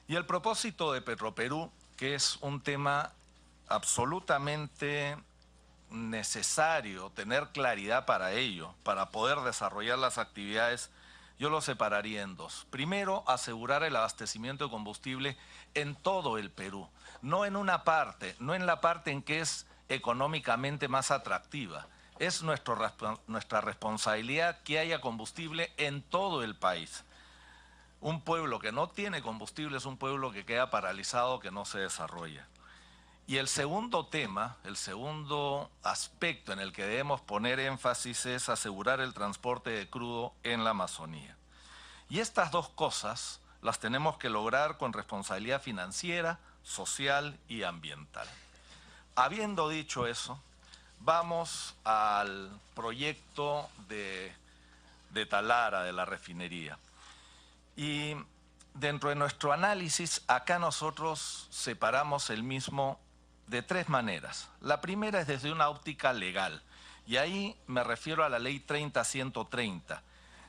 Y el propósito de Petroperú, que es un tema absolutamente necesario tener claridad para ello, para poder desarrollar las actividades, yo lo separaría en dos. Primero, asegurar el abastecimiento de combustible en todo el Perú, no en una parte, no en la parte en que es económicamente más atractiva. Es nuestra responsabilidad que haya combustible en todo el país. Un pueblo que no tiene combustible es un pueblo que queda paralizado, que no se desarrolla. Y el segundo tema, el segundo aspecto en el que debemos poner énfasis es asegurar el transporte de crudo en la Amazonía. Y estas dos cosas las tenemos que lograr con responsabilidad financiera, social y ambiental. Habiendo dicho eso, vamos al proyecto de Talara, de la refinería. Y dentro de nuestro análisis, acá nosotros separamos el mismo de tres maneras. La primera es desde una óptica legal, y ahí me refiero a la Ley 30-130,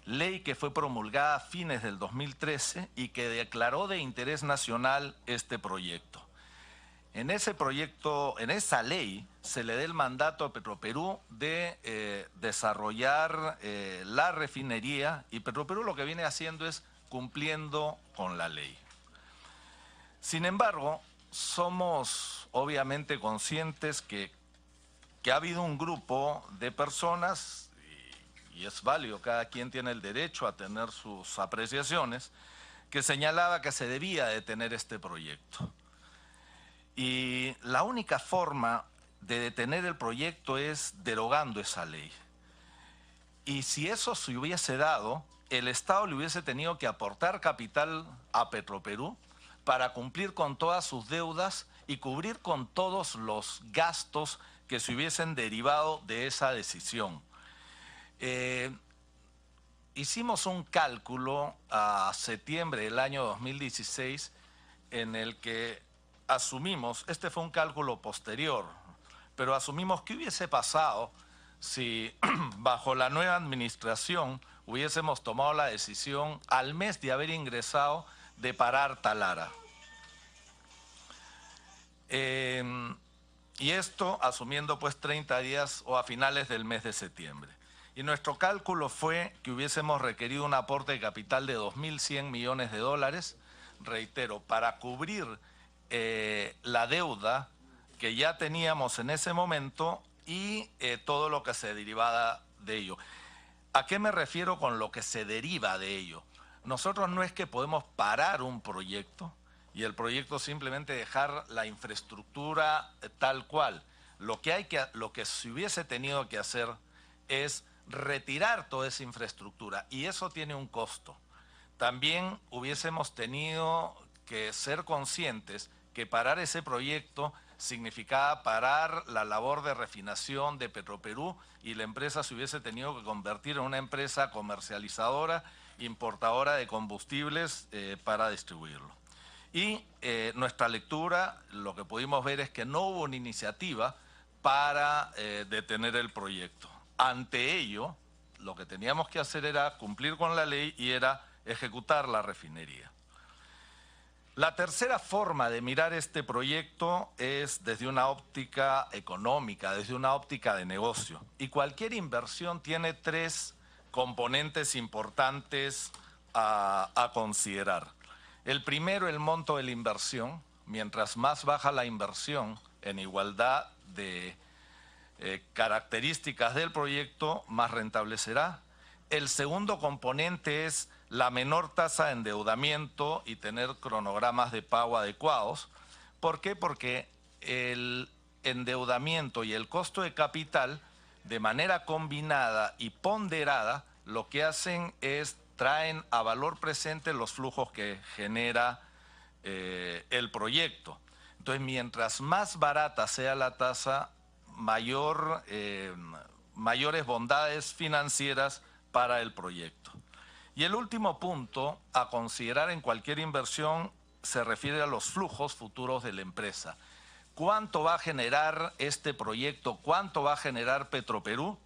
ley que fue promulgada a fines del 2013 y que declaró de interés nacional este proyecto. En ese proyecto, en esa ley, se le da el mandato a Petroperú de desarrollar la refinería, y Petroperú lo que viene haciendo es cumpliendo con la ley. Sin embargo, somos obviamente conscientes que ha habido un grupo de personas, y es válido, cada quien tiene el derecho a tener sus apreciaciones, que señalaba que se debía detener este proyecto. Y la única forma de detener el proyecto es derogando esa ley. Y si eso se hubiese dado, el Estado le hubiese tenido que aportar capital a Petroperú para cumplir con todas sus deudas y cubrir con todos los gastos que se hubiesen derivado de esa decisión. Hicimos un cálculo a septiembre del año 2016 en el que asumimos, este fue un cálculo posterior, pero asumimos qué hubiese pasado si bajo la nueva administración hubiésemos tomado la decisión al mes de haber ingresado de parar Talara. Y esto asumiendo pues 30 días o a finales del mes de septiembre. Y nuestro cálculo fue que hubiésemos requerido un aporte de capital de 2.100 millones de dólares, reitero, para cubrir la deuda que ya teníamos en ese momento y todo lo que se derivaba de ello. ¿A qué me refiero con lo que se deriva de ello? Nosotros no es que podemos parar un proyecto y el proyecto simplemente dejar la infraestructura tal cual. Lo que se hubiese tenido que hacer es retirar toda esa infraestructura y eso tiene un costo. También hubiésemos tenido que ser conscientes que parar ese proyecto significaba parar la labor de refinación de Petroperú y la empresa se hubiese tenido que convertir en una empresa comercializadora, importadora de combustibles para distribuirlo. Y nuestra lectura, lo que pudimos ver es que no hubo una iniciativa para detener el proyecto. Ante ello, lo que teníamos que hacer era cumplir con la ley y era ejecutar la refinería. La tercera forma de mirar este proyecto es desde una óptica económica, desde una óptica de negocio. Y cualquier inversión tiene tres componentes importantes a considerar. El primero, el monto de la inversión. Mientras más baja la inversión en igualdad de características del proyecto, más rentable será. El segundo componente es la menor tasa de endeudamiento y tener cronogramas de pago adecuados. ¿Por qué? Porque el endeudamiento y el costo de capital, de manera combinada y ponderada, lo que hacen es traen a valor presente los flujos que genera el proyecto. Entonces, mientras más barata sea la tasa, mayores bondades financieras para el proyecto. Y el último punto a considerar en cualquier inversión se refiere a los flujos futuros de la empresa. ¿Cuánto va a generar este proyecto? ¿Cuánto va a generar Petroperú?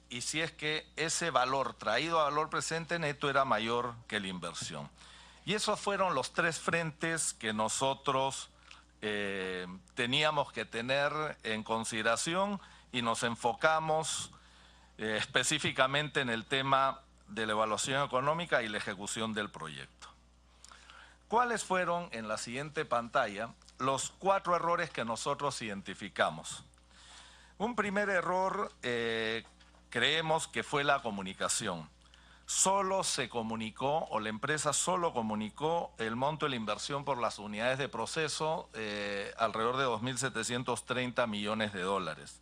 Y si es que ese valor traído a valor presente neto era mayor que la inversión. Y esos fueron los tres frentes que nosotros teníamos que tener en consideración y nos enfocamos específicamente en el tema de la evaluación económica y la ejecución del proyecto. ¿Cuáles fueron, en la siguiente pantalla, los 4 errores que nosotros identificamos? Un primer error creemos que fue la comunicación. Solo se comunicó, o la empresa solo comunicó el monto de la inversión por las unidades de proceso, alrededor de 2.730 millones de dólares.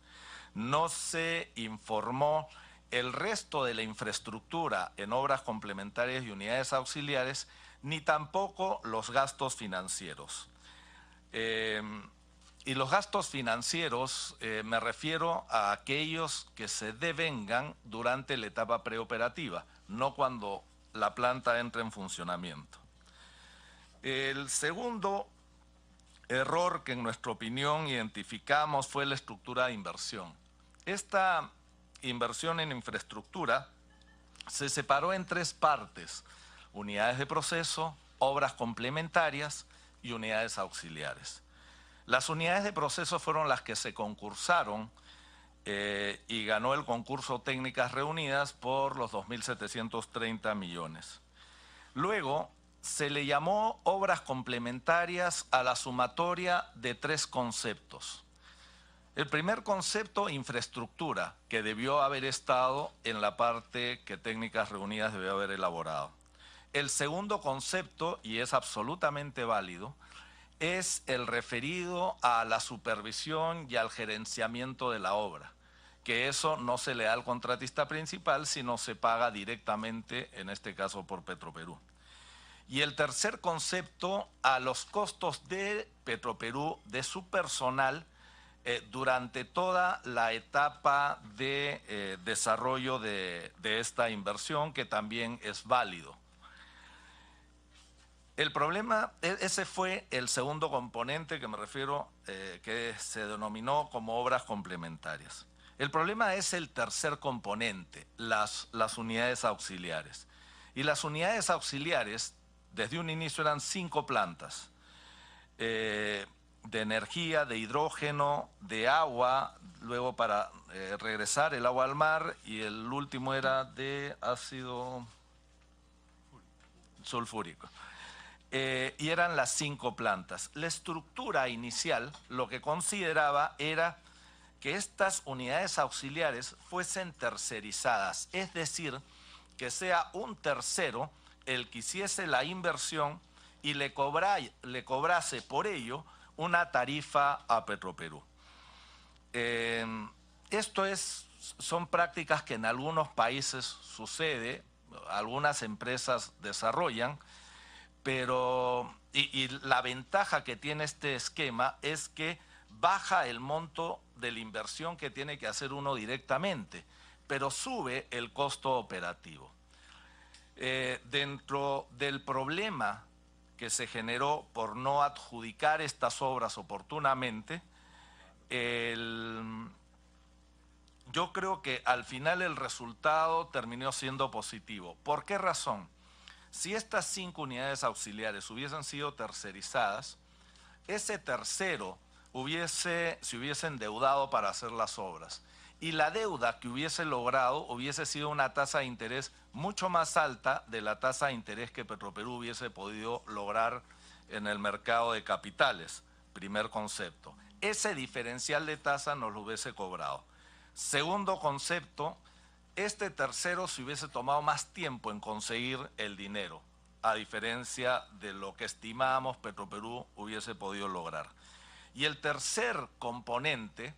No se informó el resto de la infraestructura en obras complementarias y unidades auxiliares, ni tampoco los gastos financieros. Y los gastos financieros me refiero a aquellos que se devengan durante la etapa preoperativa, no cuando la planta entra en funcionamiento. El segundo error que en nuestra opinión identificamos fue la estructura de inversión. Esta inversión en infraestructura se separó en 3 partes: unidades de proceso, obras complementarias y unidades auxiliares. Las unidades de proceso fueron las que se concursaron y ganó el concurso Técnicas Reunidas por los 2.730 millones. Luego se le llamó obras complementarias a la sumatoria de 3 conceptos. El primer concepto, infraestructura, que debió haber estado en la parte que Técnicas Reunidas debió haber elaborado. El segundo concepto, y es absolutamente válido, es el referido a la supervisión y al gerenciamiento de la obra, que eso no se le da al contratista principal, sino se paga directamente, en este caso por Petroperú. Y el tercer concepto, a los costos de Petroperú, de su personal, durante toda la etapa de desarrollo de esta inversión, que también es válido. El problema, ese fue el segundo componente que me refiero, que se denominó como obras complementarias. El problema es el tercer componente, las unidades auxiliares. Y las unidades auxiliares, desde un inicio eran 5 plantas, de energía, de hidrógeno, de agua, luego para regresar el agua al mar, y el último era de ácido sulfúrico. Y eran las 5 plantas. La estructura inicial lo que consideraba era que estas unidades auxiliares fuesen tercerizadas, es decir, que sea un tercero el que hiciese la inversión y le cobrase por ello una tarifa a Petroperú. Son prácticas que en algunos países sucede, algunas empresas desarrollan, pero y la ventaja que tiene este esquema es que baja el monto de la inversión que tiene que hacer uno directamente, pero sube el costo operativo. Dentro del problema que se generó por no adjudicar estas obras oportunamente, yo creo que al final el resultado terminó siendo positivo. ¿Por qué razón? Si estas 5 unidades auxiliares hubiesen sido tercerizadas, ese tercero se hubiese endeudado para hacer las obras, y la deuda que hubiese logrado hubiese sido una tasa de interés mucho más alta de la tasa de interés que Petroperú hubiese podido lograr en el mercado de capitales. Primer concepto. Ese diferencial de tasa nos lo hubiese cobrado. Segundo concepto, este tercero se hubiese tomado más tiempo en conseguir el dinero, a diferencia de lo que estimábamos Petroperú hubiese podido lograr. Y el tercer componente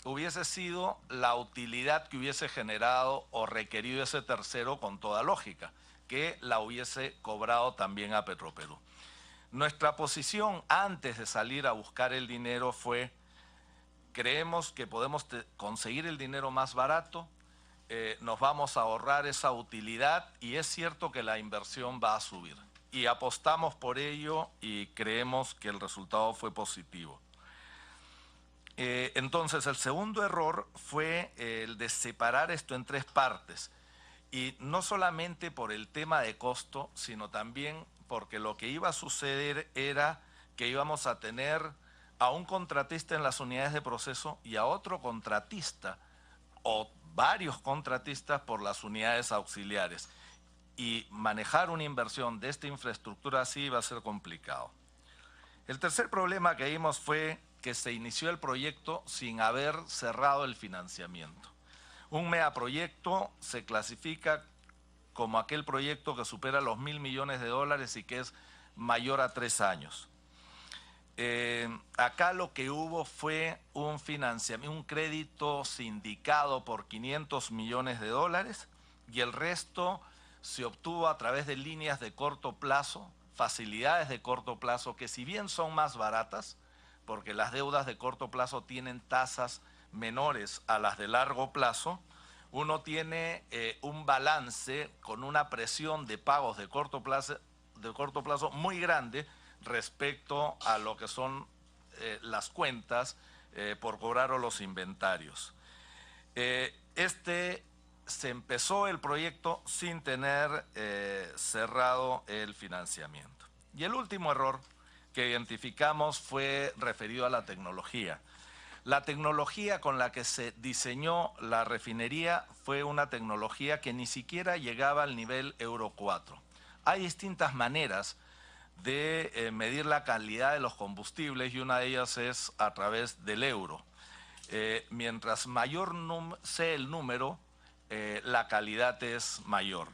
hubiese sido la utilidad que hubiese generado o requerido ese tercero, con toda lógica, que la hubiese cobrado también a Petroperú. Nuestra posición antes de salir a buscar el dinero fue: creemos que podemos conseguir el dinero más barato, nos vamos a ahorrar esa utilidad, y es cierto que la inversión va a subir. Y apostamos por ello y creemos que el resultado fue positivo. Entonces, el segundo error fue el de separar esto en 3 partes. Y no solamente por el tema de costo, sino también porque lo que iba a suceder era que íbamos a tener a un contratista en las unidades de proceso y a otro contratista o varios contratistas por las unidades auxiliares. Y manejar una inversión de esta infraestructura así iba a ser complicado. El tercer problema que vimos fue que se inició el proyecto sin haber cerrado el financiamiento. Un megaproyecto se clasifica como aquel proyecto que supera los $1.000 millones y que es mayor a 3 años. Acá lo que hubo fue un financiamiento, un crédito sindicado por $500 millones y el resto se obtuvo a través de líneas de corto plazo, facilidades de corto plazo, que si bien son más baratas, porque las deudas de corto plazo tienen tasas menores a las de largo plazo, uno tiene un balance con una presión de pagos de corto plazo muy grande respecto a lo que son las cuentas por cobrar o los inventarios. Se empezó el proyecto sin tener cerrado el financiamiento. Y el último error que identificamos fue referido a la tecnología. La tecnología con la que se diseñó la refinería fue una tecnología que ni siquiera llegaba al nivel Euro 4. Hay distintas maneras de medir la calidad de los combustibles y una de ellas es a través del euro. Mientras mayor sea el número, la calidad es mayor.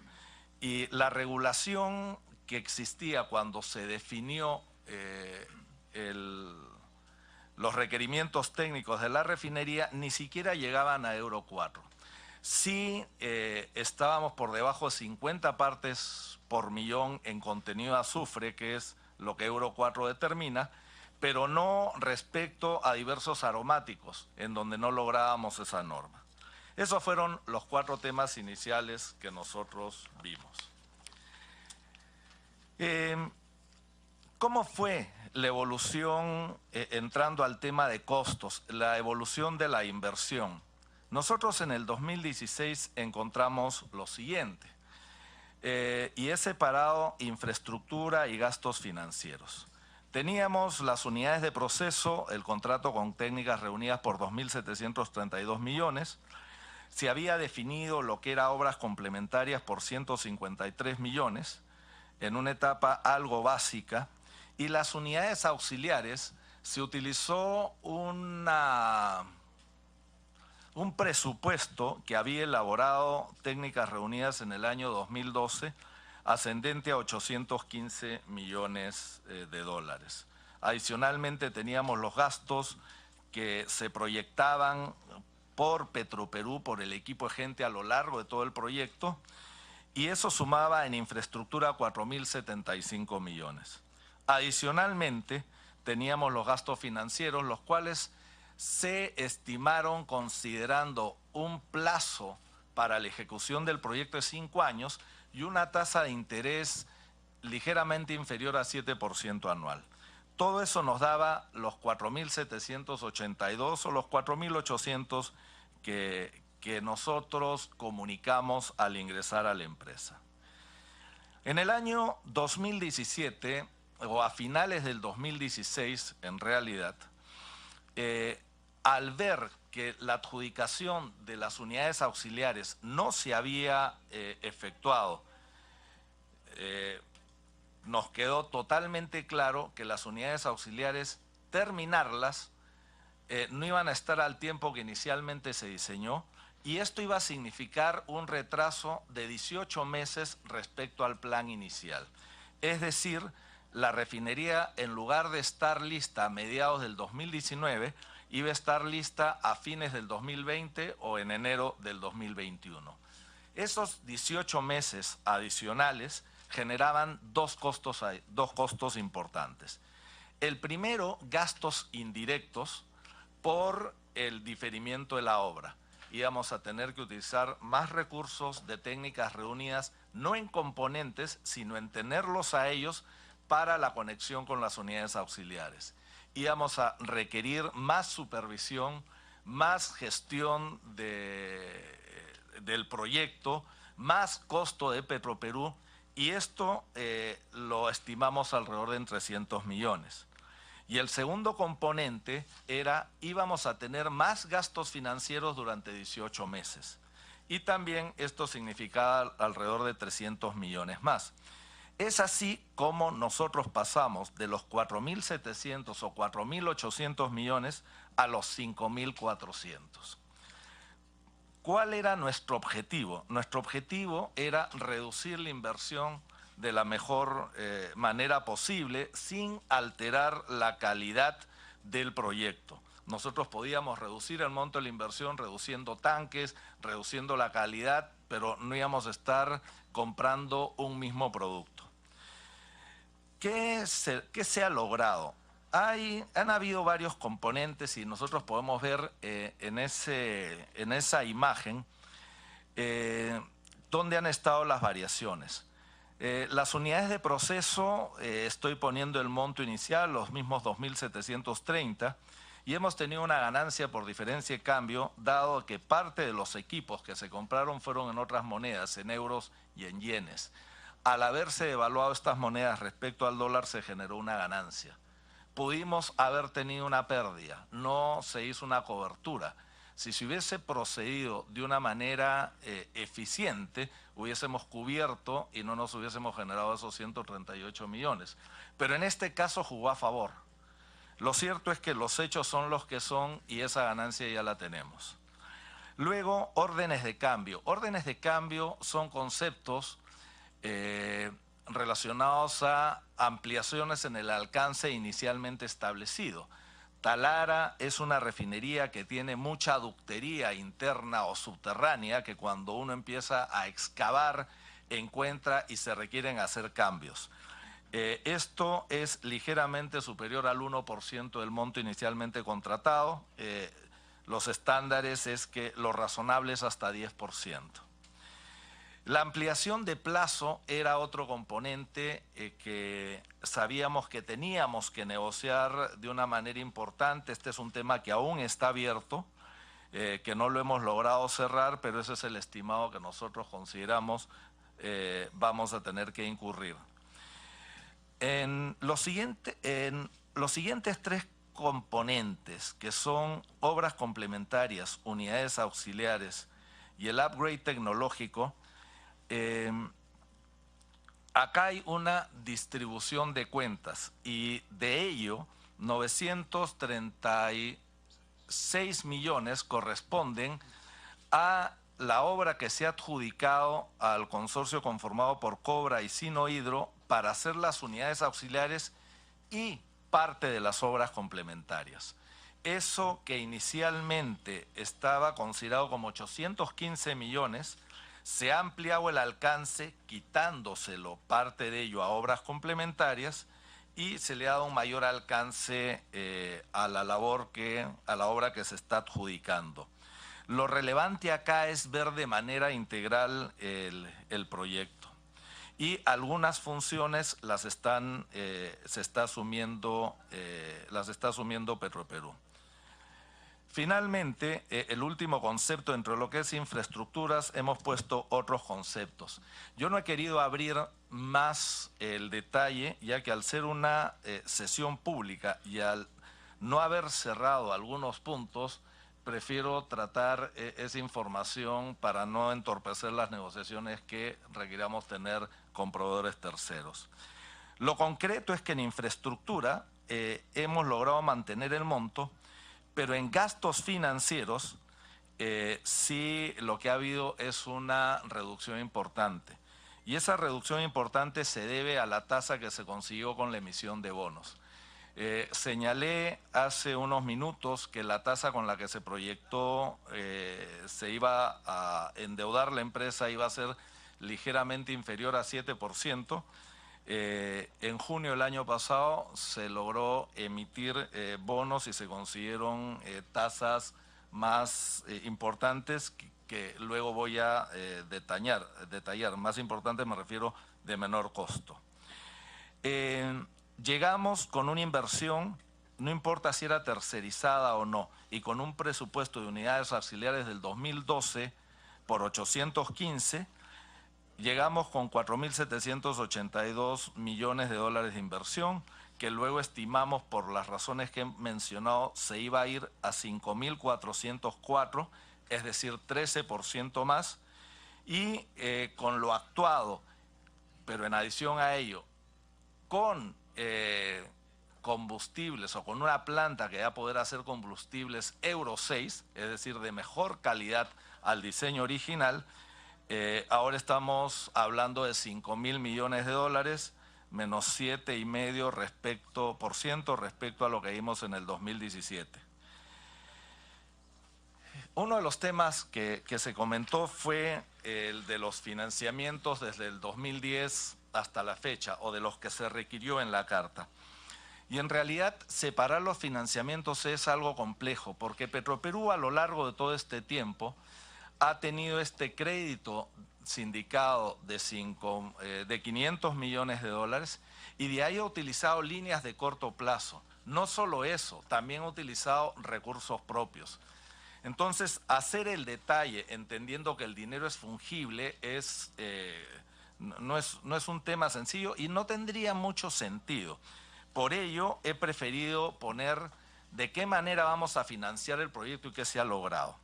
Y la regulación que existía cuando se definió los requerimientos técnicos de la refinería ni siquiera llegaban a Euro 4. Sí estábamos por debajo de 50 partes por millón en contenido de azufre, que es lo que Euro 4 determina, pero no respecto a diversos aromáticos, en donde no lográbamos esa norma. Esos fueron los 4 temas iniciales que nosotros vimos. ¿Cómo fue la evolución, entrando al tema de costos, la evolución de la inversión? Nosotros en el 2016 encontramos lo siguiente, y he separado infraestructura y gastos financieros. Teníamos las unidades de proceso, el contrato con técnicas reunidas por 2.732 millones, se había definido lo que era obras complementarias por 153 millones, en una etapa algo básica, y las unidades auxiliares se utilizó un presupuesto que había elaborado técnicas reunidas en el año 2012, ascendente a 815 millones de dólares. Adicionalmente teníamos los gastos que se proyectaban por Petroperú, por el equipo de gente a lo largo de todo el proyecto, y eso sumaba en infraestructura 4.075 millones. Adicionalmente, teníamos los gastos financieros, los cuales se estimaron considerando un plazo para la ejecución del proyecto de 5 años y una tasa de interés ligeramente inferior a 7% anual. Todo eso nos daba los 4.782 o los 4.800 que nosotros comunicamos al ingresar a la empresa. En el año 2017, o a finales del 2016 en realidad, al ver que la adjudicación de las unidades auxiliares no se había efectuado, nos quedó totalmente claro que las unidades auxiliares, terminarlas, no iban a estar al tiempo que inicialmente se diseñó, y esto iba a significar un retraso de 18 meses respecto al plan inicial. Es decir, la refinería, en lugar de estar lista a mediados del 2019, iba a estar lista a fines del 2020 o en enero del 2021. Esos 18 meses adicionales generaban dos costos importantes. El primero, gastos indirectos por el diferimiento de la obra. Íbamos a tener que utilizar más recursos de técnicas reunidas, no en componentes, sino en tenerlos a ellos para la conexión con las unidades auxiliares. Íbamos a requerir más supervisión, más gestión del proyecto, más costo de Petroperú, Y esto lo estimamos alrededor de 300 millones. Y el segundo componente era, íbamos a tener más gastos financieros durante 18 meses. Y también esto significaba alrededor de 300 millones más. Es así como nosotros pasamos de los 4.700 o 4.800 millones a los 5.400. ¿Cuál era nuestro objetivo? Nuestro objetivo era reducir la inversión de la mejor manera posible sin alterar la calidad del proyecto. Nosotros podíamos reducir el monto de la inversión reduciendo tanques, reduciendo la calidad, pero no íbamos a estar comprando un mismo producto. ¿Qué se ha logrado? Han habido varios componentes y nosotros podemos ver en esa imagen dónde han estado las variaciones. Las unidades de proceso, estoy poniendo el monto inicial, los mismos 2.730, y hemos tenido una ganancia por diferencia de cambio, dado que parte de los equipos que se compraron fueron en otras monedas, en euros y en yenes. Al haberse devaluado estas monedas respecto al dólar, se generó una ganancia. Pudimos haber tenido una pérdida, no se hizo una cobertura. Si se hubiese procedido de una manera eficiente, hubiésemos cubierto y no nos hubiésemos generado esos 138 millones. Pero en este caso jugó a favor. Lo cierto es que los hechos son los que son y esa ganancia ya la tenemos. Luego, órdenes de cambio. Órdenes de cambio son conceptos relacionados a ampliaciones en el alcance inicialmente establecido. Talara es una refinería que tiene mucha ductería interna o subterránea que cuando uno empieza a excavar encuentra y se requieren hacer cambios. Esto es ligeramente superior al 1% del monto inicialmente contratado. Los estándares es que lo razonable es hasta 10%. La ampliación de plazo era otro componente que sabíamos que teníamos que negociar de una manera importante. Este es un tema que aún está abierto, que no lo hemos logrado cerrar, pero ese es el estimado que nosotros consideramos vamos a tener que incurrir. En los siguientes tres componentes, que son obras complementarias, unidades auxiliares y el upgrade tecnológico, acá hay una distribución de cuentas y de ello 936 millones corresponden a la obra que se ha adjudicado al consorcio conformado por Cobra y Sinohidro para hacer las unidades auxiliares y parte de las obras complementarias. Eso que inicialmente estaba considerado como 815 millones, se ha ampliado el alcance quitándoselo parte de ello a obras complementarias y se le ha dado un mayor alcance a la obra que se está adjudicando. Lo relevante acá es ver de manera integral el proyecto. Y algunas funciones las está asumiendo Petroperú. Finalmente, el último concepto dentro de lo que es infraestructuras, hemos puesto otros conceptos. Yo no he querido abrir más el detalle, ya que al ser una sesión pública y al no haber cerrado algunos puntos, prefiero tratar esa información para no entorpecer las negociaciones que requiramos tener con proveedores terceros. Lo concreto es que en infraestructura hemos logrado mantener el monto, pero en gastos financieros sí lo que ha habido es una reducción importante. Y esa reducción importante se debe a la tasa que se consiguió con la emisión de bonos. Señalé hace unos minutos que la tasa con la que se proyectó se iba a endeudar la empresa iba a ser ligeramente inferior a 7%. En junio del año pasado se logró emitir bonos y se consiguieron tasas más importantes que luego voy a detallar. Más importantes me refiero de menor costo. Llegamos con una inversión, no importa si era tercerizada o no, y con un presupuesto de unidades auxiliares del 2012 por 815, llegamos con 4.782 millones de dólares de inversión, que luego estimamos, por las razones que he mencionado, se iba a ir a 5.404, es decir, 13% más, y con lo actuado, pero en adición a ello, con combustibles o con una planta que va a poder hacer combustibles Euro 6, es decir, de mejor calidad al diseño original, ahora estamos hablando de 5.000 millones de dólares, menos 7,5% respecto a lo que vimos en el 2017. Uno de los temas que se comentó fue el de los financiamientos desde el 2010 hasta la fecha, o de los que se requirió en la carta. Y en realidad separar los financiamientos es algo complejo, porque Petroperú a lo largo de todo este tiempo ha tenido este crédito sindicado de 500 millones de dólares, y de ahí ha utilizado líneas de corto plazo. No solo eso, también ha utilizado recursos propios. Entonces, hacer el detalle, entendiendo que el dinero es fungible, no es un tema sencillo y no tendría mucho sentido. Por ello, he preferido poner de qué manera vamos a financiar el proyecto y qué se ha logrado.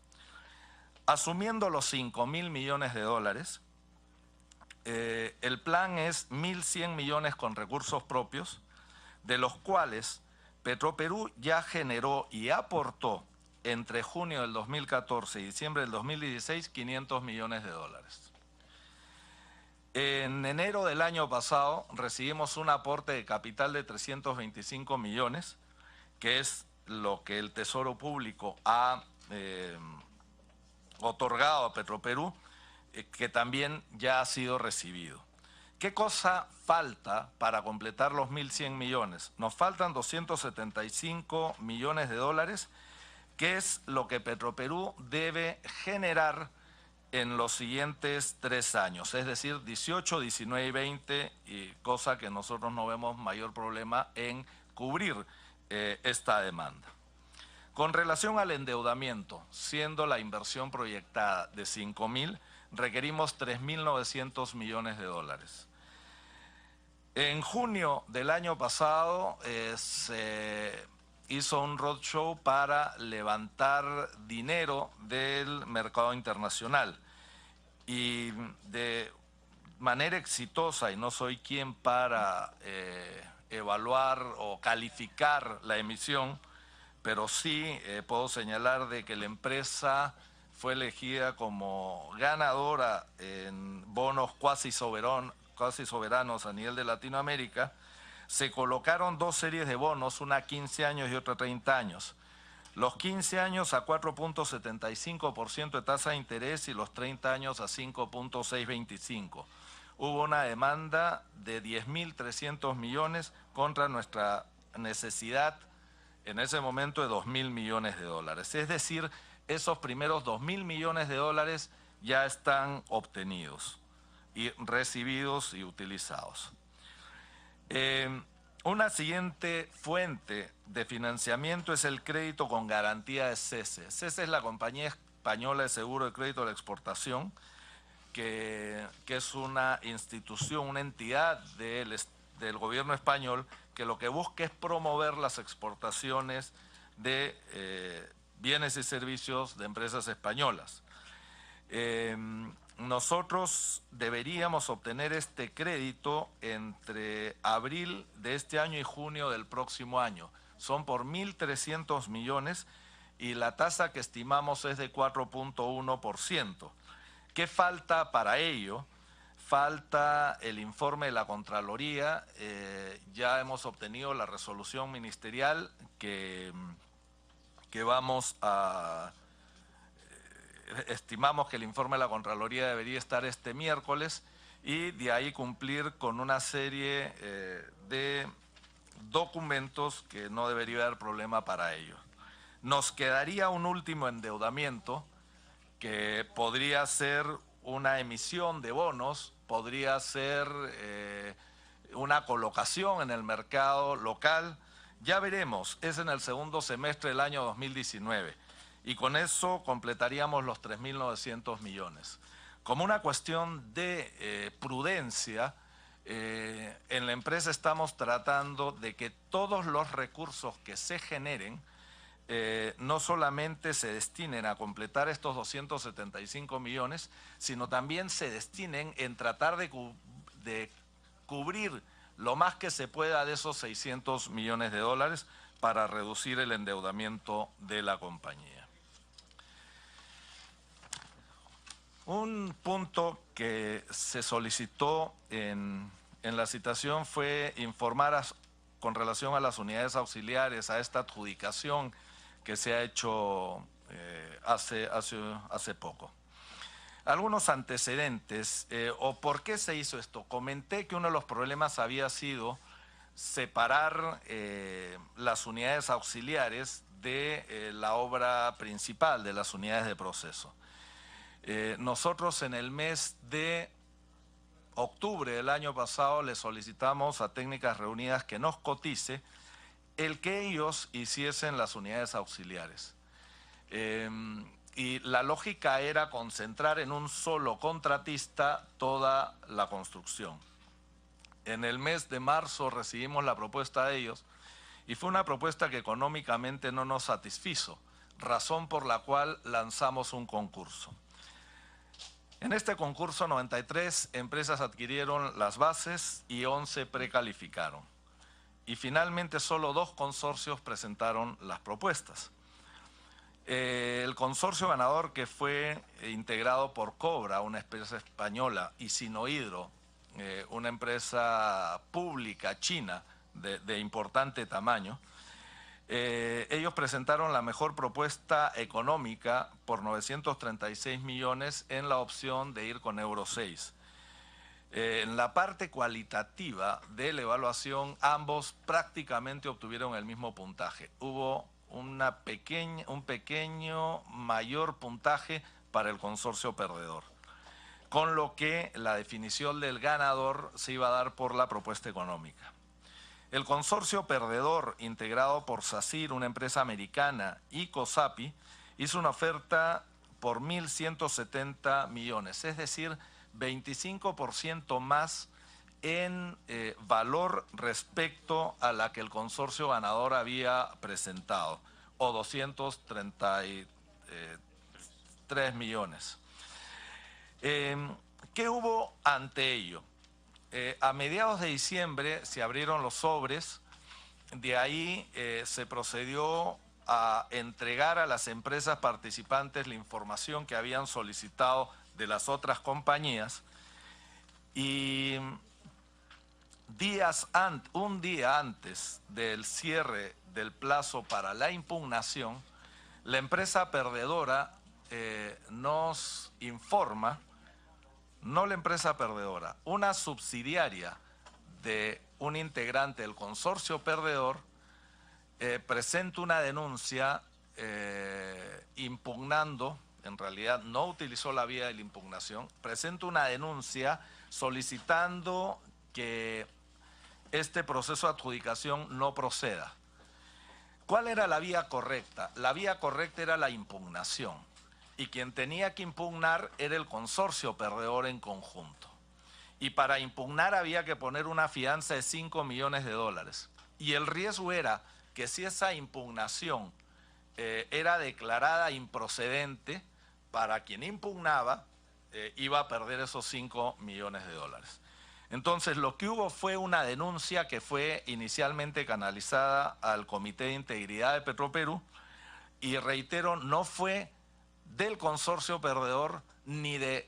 Asumiendo los 5.000 millones de dólares, el plan es 1.100 millones con recursos propios, de los cuales Petroperú ya generó y aportó entre junio del 2014 y diciembre del 2016 500 millones de dólares. En enero del año pasado recibimos un aporte de capital de 325 millones, que es lo que el Tesoro Público ha otorgado a Petroperú, que también ya ha sido recibido. ¿Qué cosa falta para completar los 1.100 millones? Nos faltan 275 millones de dólares, que es lo que Petroperú debe generar en los siguientes 3 años, es decir, 18, 19 y 20, y cosa que nosotros no vemos mayor problema en cubrir esta demanda. Con relación al endeudamiento, siendo la inversión proyectada de 5.000, requerimos 3.900 millones de dólares. En junio del año pasado se hizo un roadshow para levantar dinero del mercado internacional y de manera exitosa, y no soy quien para evaluar o calificar la emisión, pero sí puedo señalar de que la empresa fue elegida como ganadora en bonos cuasi soberanos a nivel de Latinoamérica. Se colocaron 2 series de bonos, una a 15 años y otra a 30 años. Los 15 años a 4.75% de tasa de interés y los 30 años a 5.625%. Hubo una demanda de 10.300 millones contra nuestra necesidad en ese momento de 2.000 millones de dólares. Es decir, esos primeros 2.000 millones de dólares ya están obtenidos y recibidos y utilizados. Una siguiente fuente de financiamiento es el crédito con garantía de CESE. CESE es la Compañía Española de Seguro de Crédito a la Exportación, que es una institución, una entidad del gobierno español que lo que busca es promover las exportaciones de bienes y servicios de empresas españolas. Nosotros deberíamos obtener este crédito entre abril de este año y junio del próximo año. Son por 1.300 millones y la tasa que estimamos es de 4.1%. ¿Qué falta para ello? Falta el informe de la Contraloría. Ya hemos obtenido la resolución ministerial que vamos a... Estimamos que el informe de la Contraloría debería estar este miércoles y de ahí cumplir con una serie de documentos que no debería haber problema para ello. Nos quedaría un último endeudamiento que podría ser una emisión de bonos, podría ser una colocación en el mercado local. Ya veremos, es en el segundo semestre del año 2019. Y con eso completaríamos los 3.900 millones. Como una cuestión de prudencia, en la empresa estamos tratando de que todos los recursos que se generen no solamente se destinen a completar estos 275 millones, sino también se destinen en tratar de cubrir lo más que se pueda de esos 600 millones de dólares para reducir el endeudamiento de la compañía. Un punto que se solicitó en la citación fue informar con relación a las unidades auxiliares, a esta adjudicación que se ha hecho hace poco. Algunos antecedentes, o por qué se hizo esto. Comenté que uno de los problemas había sido separar las unidades auxiliares de la obra principal de las unidades de proceso. Nosotros en el mes de octubre del año pasado le solicitamos a Técnicas Reunidas que nos cotice el que ellos hiciesen las unidades auxiliares. Y la lógica era concentrar en un solo contratista toda la construcción. En el mes de marzo recibimos la propuesta de ellos y fue una propuesta que económicamente no nos satisfizo, razón por la cual lanzamos un concurso. En este concurso 93 empresas adquirieron las bases y 11 precalificaron. Y finalmente solo 2 consorcios presentaron las propuestas. El consorcio ganador, que fue integrado por Cobra, una empresa española, y Sinohidro, una empresa pública china de importante tamaño, ellos presentaron la mejor propuesta económica por 936 millones en la opción de ir con Euro 6. En la parte cualitativa de la evaluación, ambos prácticamente obtuvieron el mismo puntaje. Hubo un pequeño mayor puntaje para el consorcio perdedor, con lo que la definición del ganador se iba a dar por la propuesta económica. El consorcio perdedor, integrado por SACIR, una empresa americana, y COSAPI, hizo una oferta por 1.170 millones, es decir, 25% más en valor respecto a la que el consorcio ganador había presentado, o 233 millones. ¿Qué hubo ante ello? A mediados de diciembre se abrieron los sobres, de ahí se procedió a entregar a las empresas participantes la información que habían solicitado de las otras compañías, y un día antes del cierre del plazo para la impugnación, la empresa perdedora nos informa, no la empresa perdedora, una subsidiaria de un integrante del consorcio perdedor, presenta una denuncia impugnando, en realidad no utilizó la vía de la impugnación, presenta una denuncia solicitando que este proceso de adjudicación no proceda. ¿Cuál era la vía correcta? La vía correcta era la impugnación, y quien tenía que impugnar era el consorcio perdedor en conjunto. Y para impugnar había que poner una fianza de 5 millones de dólares. Y el riesgo era que si esa impugnación era declarada improcedente, para quien impugnaba iba a perder esos 5 millones de dólares. Entonces, lo que hubo fue una denuncia que fue inicialmente canalizada al Comité de Integridad de Petroperú, y reitero, no fue del consorcio perdedor ni de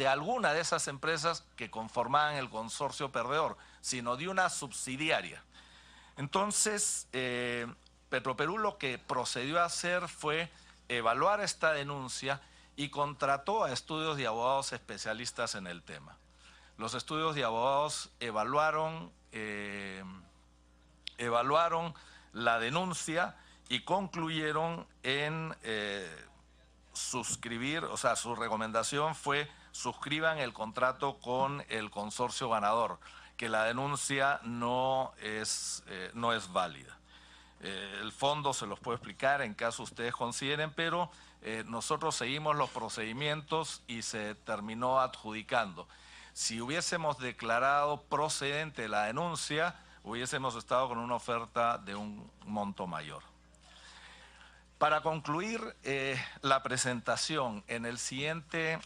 alguna de esas empresas que conformaban el consorcio perdedor, sino de una subsidiaria. Entonces, Petroperú lo que procedió a hacer fue evaluar esta denuncia y contrató a estudios de abogados especialistas en el tema. Los estudios de abogados evaluaron la denuncia y concluyeron en suscribir, o sea, su recomendación fue: suscriban el contrato con el consorcio ganador, que la denuncia no es válida. El fondo se los puedo explicar en caso ustedes consideren, pero nosotros seguimos los procedimientos y se terminó adjudicando. Si hubiésemos declarado procedente la denuncia, hubiésemos estado con una oferta de un monto mayor. Para concluir la presentación, en el siguiente